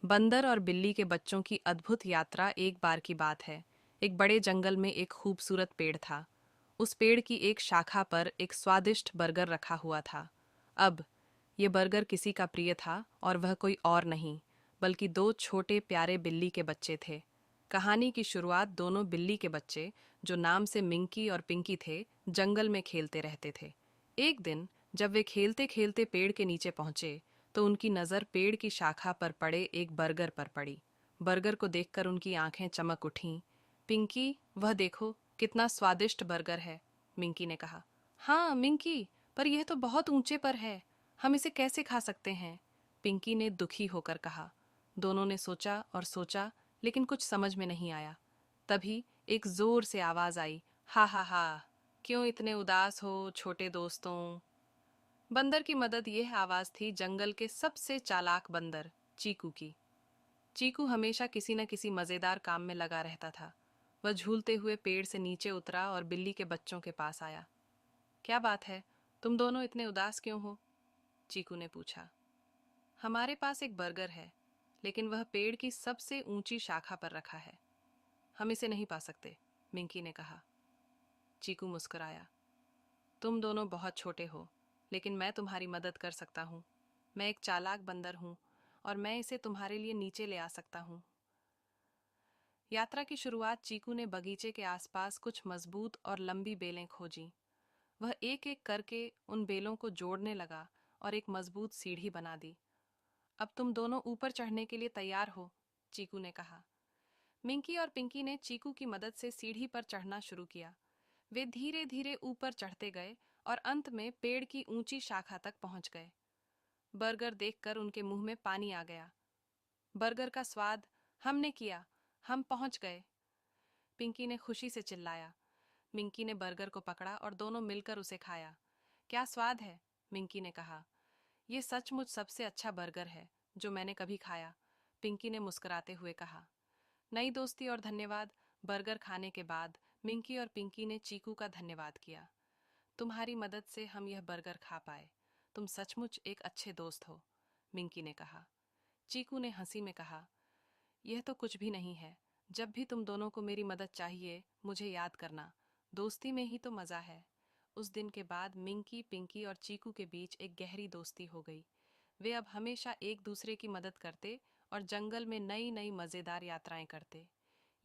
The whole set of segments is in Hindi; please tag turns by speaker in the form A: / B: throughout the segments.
A: बंदर और बिल्ली के बच्चों की अद्भुत यात्रा। एक बार की बात है। एक बड़े जंगल में एक खूबसूरत पेड़ था। उस पेड़ की एक शाखा पर एक स्वादिष्ट बर्गर रखा हुआ था। अब ये बर्गर किसी का प्रिय था, और वह कोई और नहीं बल्कि दो छोटे प्यारे बिल्ली के बच्चे थे। कहानी की शुरुआत दोनों बिल्ली के बच्चे, जो नाम से मिंकी और पिंकी थे, जंगल में खेलते रहते थे। एक दिन जब वे खेलते खेलते पेड़ के नीचे पहुंचे, तो उनकी नज़र पेड़ की शाखा पर पड़े एक बर्गर पर पड़ी। बर्गर को देखकर उनकी आंखें चमक उठीं। पिंकी, वह देखो, कितना स्वादिष्ट बर्गर है, मिंकी ने कहा। हाँ मिंकी, पर यह तो बहुत ऊंचे पर है, हम इसे कैसे खा सकते हैं, पिंकी ने दुखी होकर कहा। दोनों ने सोचा और सोचा, लेकिन कुछ समझ में नहीं आया। तभी एक जोर से आवाज आई, हा हा हा, क्यों इतने उदास हो छोटे दोस्तों। बंदर की मदद। यह आवाज थी जंगल के सबसे चालाक बंदर, चीकू की। चीकू हमेशा किसी न किसी मजेदार काम में लगा रहता था। वह झूलते हुए पेड़ से नीचे उतरा और बिल्ली के बच्चों के पास आया। क्या बात है, तुम दोनों इतने उदास क्यों हो, चीकू ने पूछा। हमारे पास एक बर्गर है, लेकिन वह पेड़ की सबसे ऊंची शाखा पर रखा है, हम इसे नहीं पा सकते, मिंकी ने कहा। चीकू मुस्कुराया। तुम दोनों बहुत छोटे हो, लेकिन मैं तुम्हारी मदद कर सकता हूँ। मैं एक चालाक बंदर हूँ, और मैं इसे तुम्हारे लिए नीचे ले आ सकता हूँ। यात्रा की शुरुआत चीकू ने बगीचे के आसपास कुछ मजबूत और लंबी बेलें खोजीं। वह एक एक करके उन बेलों को जोड़ने लगा और एक मजबूत सीढ़ी बना दी। अब तुम दोनों ऊपर चढ़ने के लिए तैयार हो, चीकू ने कहा। मिंकी और पिंकी ने चीकू की मदद से सीढ़ी पर चढ़ना शुरू किया। वे धीरे धीरे ऊपर चढ़ते गए और अंत में पेड़ की ऊंची शाखा तक पहुंच गए। बर्गर देखकर उनके मुंह में पानी आ गया। बर्गर का स्वाद, हमने किया, हम पहुंच गए, पिंकी ने खुशी से चिल्लाया। मिंकी ने बर्गर को पकड़ा और दोनों मिलकर उसे खाया। क्या स्वाद है, मिंकी ने कहा। यह सचमुच सबसे अच्छा बर्गर है जो मैंने कभी खाया, पिंकी ने मुस्कुराते हुए कहा। नई दोस्ती और धन्यवाद। बर्गर खाने के बाद मिंकी और पिंकी ने चीकू का धन्यवाद किया। तुम्हारी मदद से हम यह बर्गर खा पाए, तुम सचमुच एक अच्छे दोस्त हो, मिंकी ने कहा। चीकू ने हंसी में कहा, यह तो कुछ भी नहीं है, जब भी तुम दोनों को मेरी मदद चाहिए मुझे याद करना, दोस्ती में ही तो मज़ा है। उस दिन के बाद मिंकी, पिंकी और चीकू के बीच एक गहरी दोस्ती हो गई। वे अब हमेशा एक दूसरे की मदद करते और जंगल में नई नई मज़ेदार यात्राएं करते।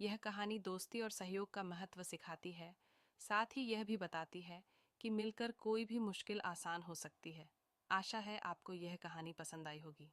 A: यह कहानी दोस्ती और सहयोग का महत्व सिखाती है, साथ ही यह भी बताती है कि मिलकर कोई भी मुश्किल आसान हो सकती है। आशा है आपको यह कहानी पसंद आई होगी।